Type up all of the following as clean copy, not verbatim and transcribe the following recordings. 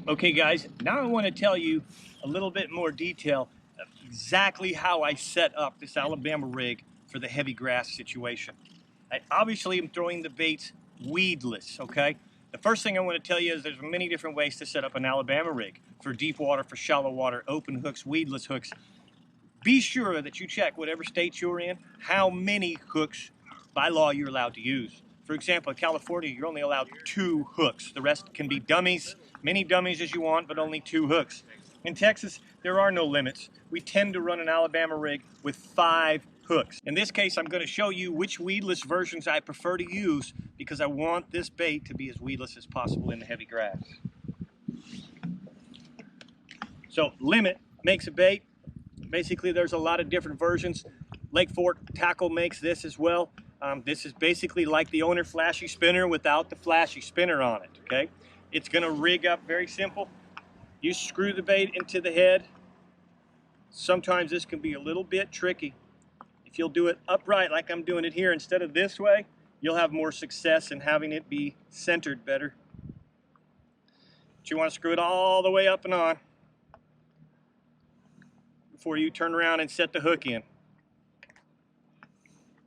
Okay guys, now I want to tell you a little bit more detail of exactly how I set up this Alabama rig for the heavy grass situation. I obviously am throwing the baits weedless, okay? The first thing I want to tell you is there's many different ways to set up an Alabama rig for deep water, for shallow water, open hooks, weedless hooks. Be sure that you check whatever state you're in, how many hooks by law you're allowed to use. For example, in California, you're only allowed 2 hooks. The rest can be dummies, many dummies as you want, but only 2 hooks. In Texas, there are no limits. We tend to run an Alabama rig with 5 hooks. In this case, I'm going to show you which weedless versions I prefer to use because I want this bait to be as weedless as possible in the heavy grass. So, limit makes a bait. Basically, there's a lot of different versions. Lake Fork Tackle makes this as well. This is basically like the Owner flashy spinner without the flashy spinner on it, okay? It's gonna rig up very simple. You screw the bait into the head. Sometimes this can be a little bit tricky. If you'll do it upright like I'm doing it here instead of this way, you'll have more success in having it be centered better. But you wanna screw it all the way up and on before you turn around and set the hook in.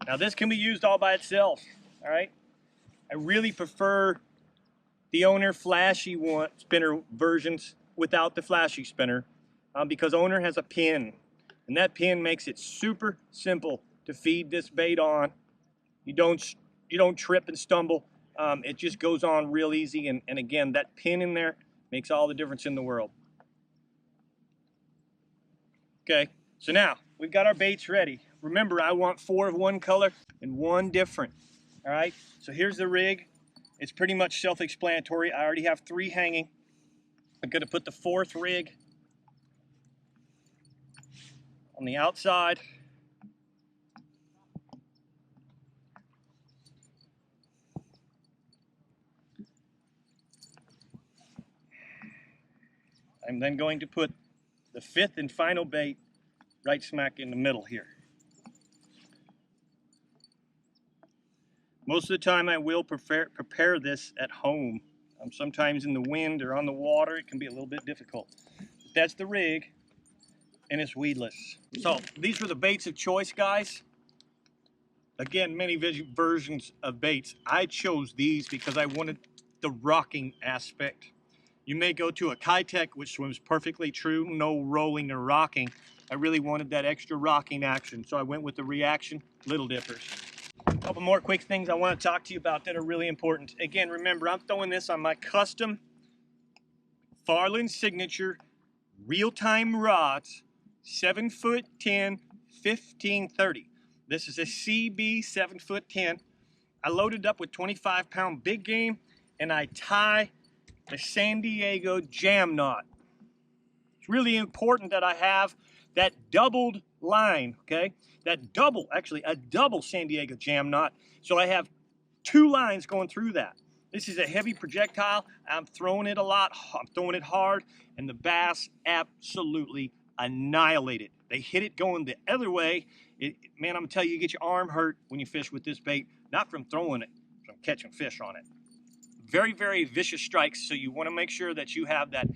Now this can be used all by itself, all right? I really prefer the Owner flashy spinner versions without the flashy spinner because Owner has a pin, and that pin makes it super simple to feed this bait on. You don't trip and stumble. It just goes on real easy, and again, that pin in there makes all the difference in the world. Okay, so now we've got our baits ready. Remember, I want 4 of one color and 1 different. All right, so here's the rig. It's pretty much self-explanatory. I already have 3 hanging. I'm gonna put the 4th rig on the outside. I'm then going to put the 5th and final bait right smack in the middle here. Most of the time I will prepare this at home. Sometimes in the wind or on the water it can be a little bit difficult. But that's the rig, and it's weedless. So these were the baits of choice, guys. Again, many versions of baits. I chose these because I wanted the rocking aspect. You may go to a Kitech, which swims perfectly true, no rolling or rocking. I really wanted that extra rocking action, so I went with the Reaction Little Dippers. A couple more quick things I want to talk to you about that are really important. Again, remember, I'm throwing this on my custom McFarland'S signature real-time rods, 7'10", 1530. This is a CB 7'10". I loaded up with 25-pound big game, and I tie the San Diego jam knot. It's really important that I have that doubled line, okay? Actually a double San Diego jam knot. So I have 2 lines going through that. This is a heavy projectile. I'm throwing it a lot. I'm throwing it hard, and the bass absolutely annihilate it. They hit it going the other way. Man, I'm gonna tell you, you get your arm hurt when you fish with this bait, not from throwing it, from catching fish on it. Very, very vicious strikes, so you want to make sure that you have that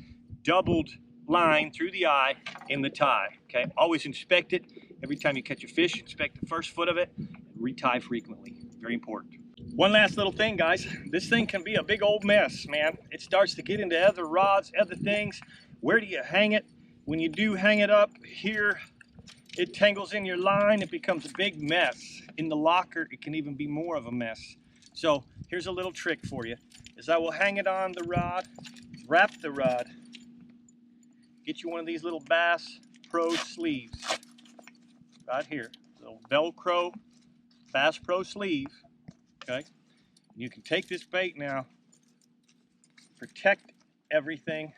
doubled line through the eye in the tie, okay? Always inspect it. Every time you catch a fish, inspect the first foot of it, and retie frequently. Very important. One last little thing, guys. This thing can be a big old mess, man. It starts to get into other rods, other things. Where do you hang it? When you do hang it up here, it tangles in your line. It becomes a big mess. In the locker, it can even be more of a mess. So here's a little trick for you, is I will hang it on the rod, wrap the rod, get you one of these little Bass Pro sleeves, right here, little Velcro Bass Pro sleeve, okay? You can take this bait now, protect everything.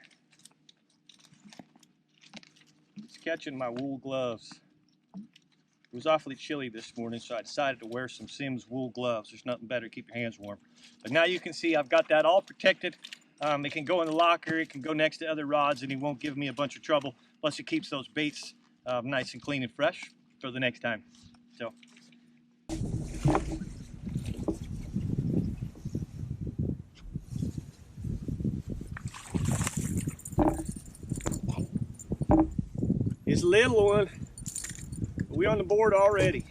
It's catching my wool gloves. It was awfully chilly this morning, so I decided to wear some Simms wool gloves. There's nothing better to keep your hands warm. But now you can see I've got that all protected. It can go in the locker, it can go next to other rods, and it won't give me a bunch of trouble. Plus it keeps those baits nice and clean and fresh for the next time. So. little one. We on the board already.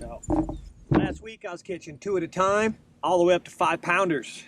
Now, last week I was catching 2 at a time, all the way up to 5-pounders.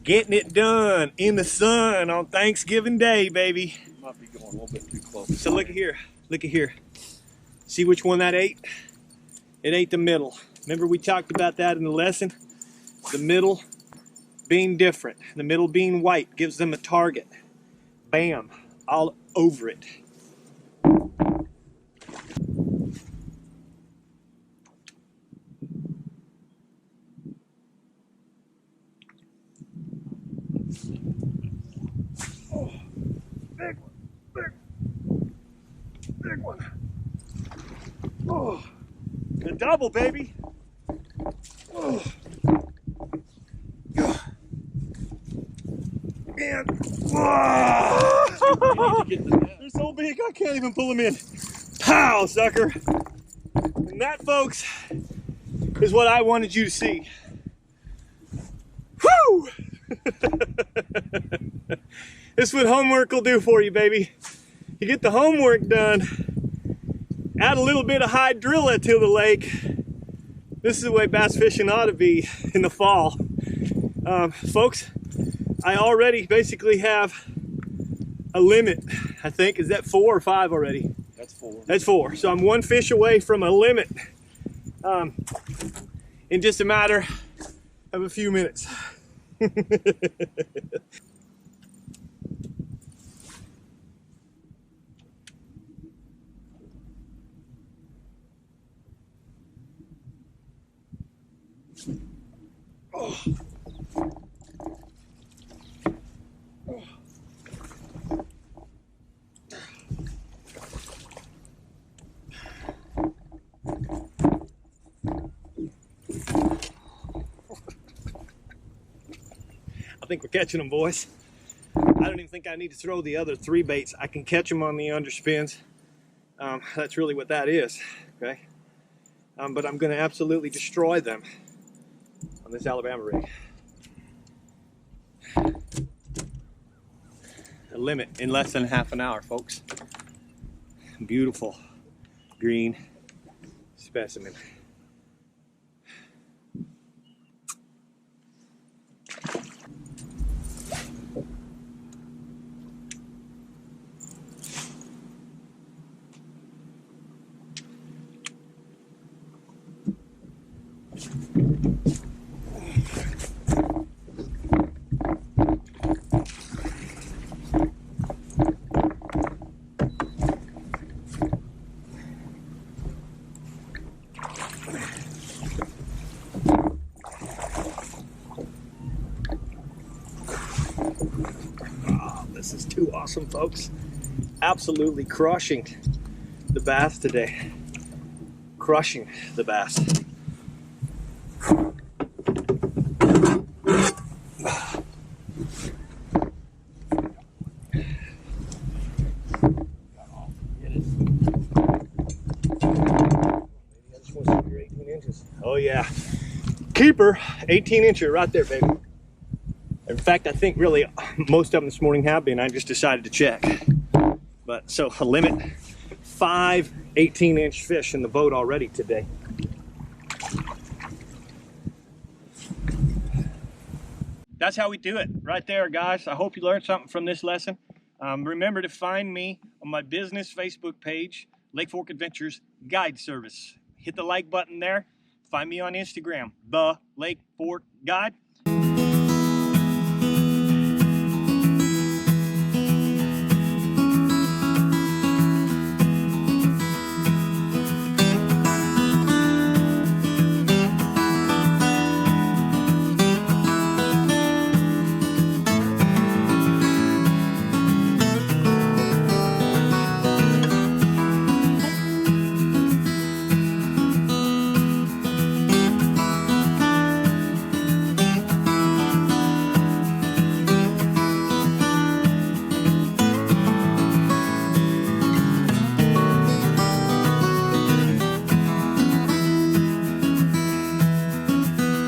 Getting it done in the sun on Thanksgiving Day, baby. Might be going a little bit too close. So look at here, look at here. See which one that ate? It ate the middle. Remember we talked about that in the lesson? The middle being different, the middle being white gives them a target. Bam, all over it. Oh, big one, big one. Oh, a double, baby. Oh. And they're so big I can't even pull them in. Pow, sucker. And that, folks, is what I wanted you to see. Whew! This is what homework will do for you, baby. You get the homework done, add a little bit of hydrilla to the lake. This is the way bass fishing ought to be in the fall. Folks, I already basically have a limit, I think. Is that 4 or 5 already? That's 4. That's 4. So I'm 1 fish away from a limit in just a matter of a few minutes. Oh. I think we're catching them, boys. I don't even think I need to throw the other 3 baits. I can catch them on the underspins. That's really what that is, okay? But I'm going to absolutely destroy them on this Alabama rig. A limit in less than half an hour, folks. Beautiful green specimen. This is too awesome, folks. Absolutely crushing the bass today. Crushing the bass. Oh yeah. Keeper, 18-incher right there, baby. In fact, I think really most of them this morning have been. I just decided to check. But so a limit, 5 18-inch fish in the boat already today. That's how we do it right there, guys. I hope you learned something from this lesson. Remember to find me on my business Facebook page, Lake Fork Adventures Guide Service. Hit the like button there. Find me on Instagram, The Lake Fork Guide.